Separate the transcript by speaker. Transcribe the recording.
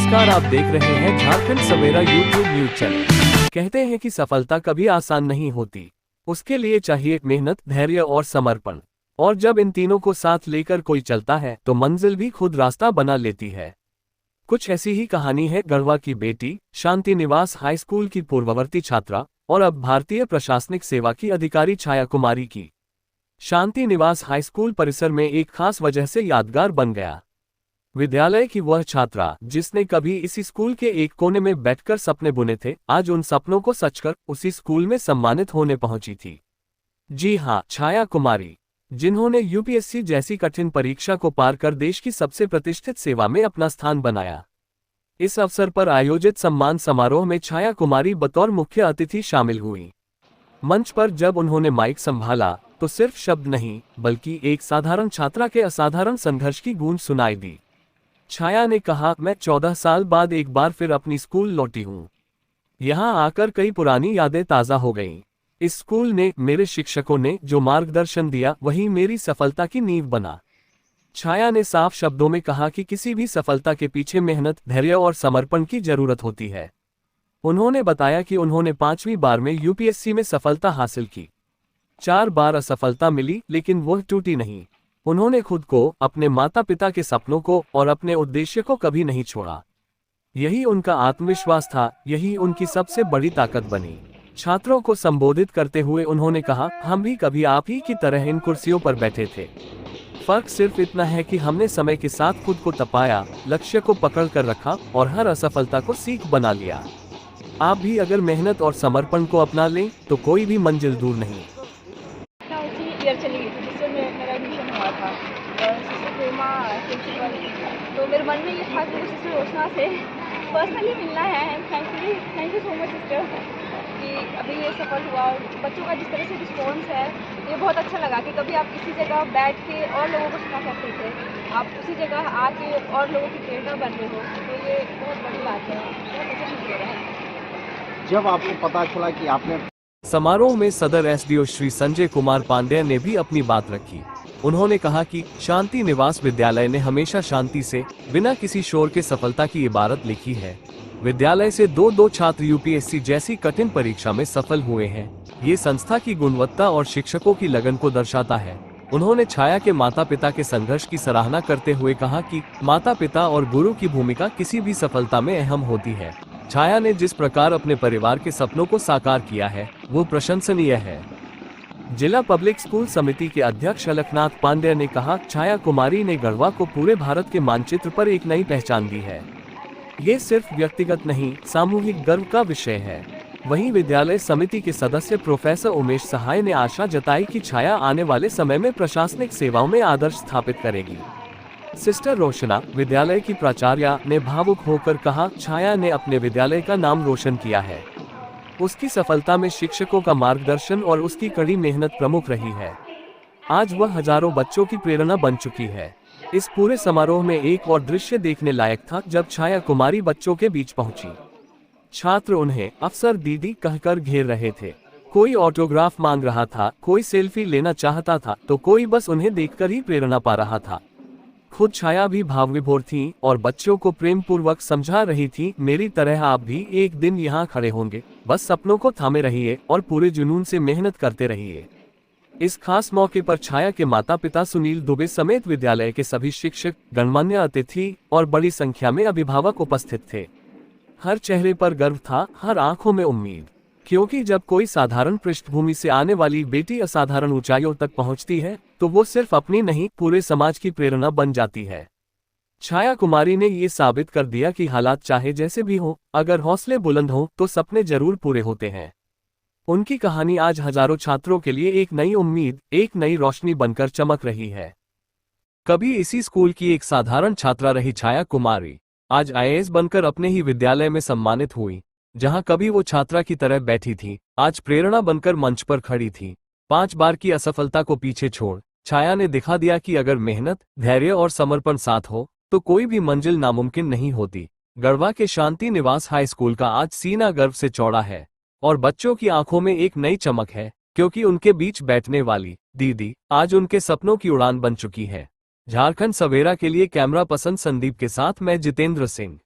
Speaker 1: नमस्कार, आप देख रहे हैं झारखंड सवेरा यूट्यूब न्यूज चैनल। कहते हैं कि सफलता कभी आसान नहीं होती, उसके लिए चाहिए मेहनत, धैर्य और समर्पण। और जब इन तीनों को साथ लेकर कोई चलता है तो मंजिल भी खुद रास्ता बना लेती है। कुछ ऐसी ही कहानी है गढ़वा की बेटी शांति निवास हाई स्कूल की पूर्ववर्ती छात्रा और अब भारतीय प्रशासनिक सेवा की अधिकारी छाया कुमारी की। शांति निवास हाई स्कूल परिसर में एक खास वजह से यादगार बन गया। विद्यालय की वह छात्रा जिसने कभी इसी स्कूल के एक कोने में बैठकर सपने बुने थे, आज उन सपनों को सच कर उसी स्कूल में सम्मानित होने पहुंची थी। जी हां, छाया कुमारी, जिन्होंने यूपीएससी जैसी कठिन परीक्षा को पार कर देश की सबसे प्रतिष्ठित सेवा में अपना स्थान बनाया। इस अवसर पर आयोजित सम्मान समारोह में छाया कुमारी बतौर मुख्य अतिथि शामिल हुई। मंच पर जब उन्होंने माइक संभाला तो सिर्फ शब्द नहीं बल्कि एक साधारण छात्रा के असाधारण संघर्ष की गूंज सुनाई दी। छाया ने कहा, मैं 14 साल बाद एक बार फिर अपनी स्कूल लौटी हूँ। यहाँ आकर कई पुरानी यादें ताज़ा हो गईं। इस स्कूल ने, मेरे शिक्षकों ने जो मार्गदर्शन दिया वही मेरी सफलता की नींव बना। छाया ने साफ शब्दों में कहा कि किसी भी सफलता के पीछे मेहनत, धैर्य और समर्पण की जरूरत होती है। उन्होंने बताया कि उन्होंने 5वीं बार में यूपीएससी में सफलता हासिल की। 4 बार असफलता मिली लेकिन वह टूटी नहीं। उन्होंने खुद को, अपने माता पिता के सपनों को और अपने उद्देश्य को कभी नहीं छोड़ा। यही उनका आत्मविश्वास था, यही उनकी सबसे बड़ी ताकत बनी। छात्रों को संबोधित करते हुए उन्होंने कहा, हम भी कभी आप ही की तरह इन कुर्सियों पर बैठे थे। फर्क सिर्फ इतना है कि हमने समय के साथ खुद को तपाया, लक्ष्य को पकड़ कर रखा और हर असफलता को सीख बना लिया। आप भी अगर मेहनत और समर्पण को अपना लें तो कोई भी मंजिल दूर नहीं।
Speaker 2: तो मेरे मन में ये था कि सिस्टर रोशना से पर्सनली मिलना है। Thank you so much sister कि अभी ये सफल हुआ। और बच्चों का जिस तरह से रिस्पॉन्स है ये बहुत अच्छा लगा कि कभी आप किसी जगह बैठ के और लोगों को सुना करते थे, आप उसी जगह आके और लोगों की प्रेरणा बन रहे हो, तो ये बहुत बड़ी बात है। बहुत अच्छा फील हो रहा है।
Speaker 3: जब आपको पता चला कि आपने
Speaker 1: समारोह में सदर एसडीओ श्री संजय कुमार पांडेय ने भी अपनी बात रखी। उन्होंने कहा कि शांति निवास विद्यालय ने हमेशा शांति से, बिना किसी शोर के सफलता की इबारत लिखी है। विद्यालय से दो छात्र यूपीएससी जैसी कठिन परीक्षा में सफल हुए हैं। ये संस्था की गुणवत्ता और शिक्षकों की लगन को दर्शाता है। उन्होंने छाया के माता पिता के संघर्ष की सराहना करते हुए कहा कि माता पिता और गुरु की भूमिका किसी भी सफलता में अहम होती है। छाया ने जिस प्रकार अपने परिवार के सपनों को साकार किया है वो प्रशंसनीय है। जिला पब्लिक स्कूल समिति के अध्यक्ष अलकनाथ पांडेय ने कहा, छाया कुमारी ने गढ़वा को पूरे भारत के मानचित्र पर एक नई पहचान दी है। ये सिर्फ व्यक्तिगत नहीं, सामूहिक गर्व का विषय है। वहीं विद्यालय समिति के सदस्य प्रोफेसर उमेश सहाय ने आशा जताई कि छाया आने वाले समय में प्रशासनिक सेवाओं में आदर्श स्थापित करेगी। सिस्टर रोशना, विद्यालय की प्राचार्या, ने भावुक होकर कहा, छाया ने अपने विद्यालय का नाम रोशन किया है। उसकी सफलता में शिक्षकों का मार्गदर्शन और उसकी कड़ी मेहनत प्रमुख रही है। आज वह हजारों बच्चों की प्रेरणा बन चुकी है। इस पूरे समारोह में एक और दृश्य देखने लायक था जब छाया कुमारी बच्चों के बीच पहुंची। छात्र उन्हें अफसर दीदी कहकर घेर रहे थे। कोई ऑटोग्राफ मांग रहा था, कोई सेल्फी लेना चाहता था तो कोई बस उन्हें देखकर ही प्रेरणा पा रहा था। खुद छाया भी भाव विभोर थी और बच्चों को प्रेम पूर्वक समझा रही थी, मेरी तरह आप भी एक दिन यहाँ खड़े होंगे, बस सपनों को थामे रहिए और पूरे जुनून से मेहनत करते रहिए। इस खास मौके पर छाया के माता पिता सुनील दुबे समेत विद्यालय के सभी शिक्षक, गणमान्य अतिथि और बड़ी संख्या में अभिभावक उपस्थित थे। हर चेहरे पर गर्व था, हर आंखों में उम्मीद, क्योंकि जब कोई साधारण पृष्ठभूमि से आने वाली बेटी असाधारण ऊंचाइयों तक पहुंचती है तो वो सिर्फ अपनी नहीं, पूरे समाज की प्रेरणा बन जाती है। छाया कुमारी ने ये साबित कर दिया कि हालात चाहे जैसे भी हों, अगर हौसले बुलंद हों तो सपने जरूर पूरे होते हैं। उनकी कहानी आज हजारों छात्रों के लिए एक नई उम्मीद, एक नई रोशनी बनकर चमक रही है। कभी इसी स्कूल की एक साधारण छात्रा रही छाया कुमारी आज आईएएस बनकर अपने ही विद्यालय में सम्मानित हुई। जहां कभी वो छात्रा की तरह बैठी थी, आज प्रेरणा बनकर मंच पर खड़ी थी। 5 बार की असफलता को पीछे छोड़ छाया ने दिखा दिया कि अगर मेहनत, धैर्य और समर्पण साथ हो तो कोई भी मंजिल नामुमकिन नहीं होती। गढ़वा के शांति निवास हाई स्कूल का आज सीना गर्व से चौड़ा है और बच्चों की आंखों में एक नई चमक है, क्योंकि उनके बीच बैठने वाली दीदी आज उनके सपनों की उड़ान बन चुकी है। झारखंड सवेरा के लिए कैमरा पर्सन संदीप के साथ मैं जितेंद्र सिंह।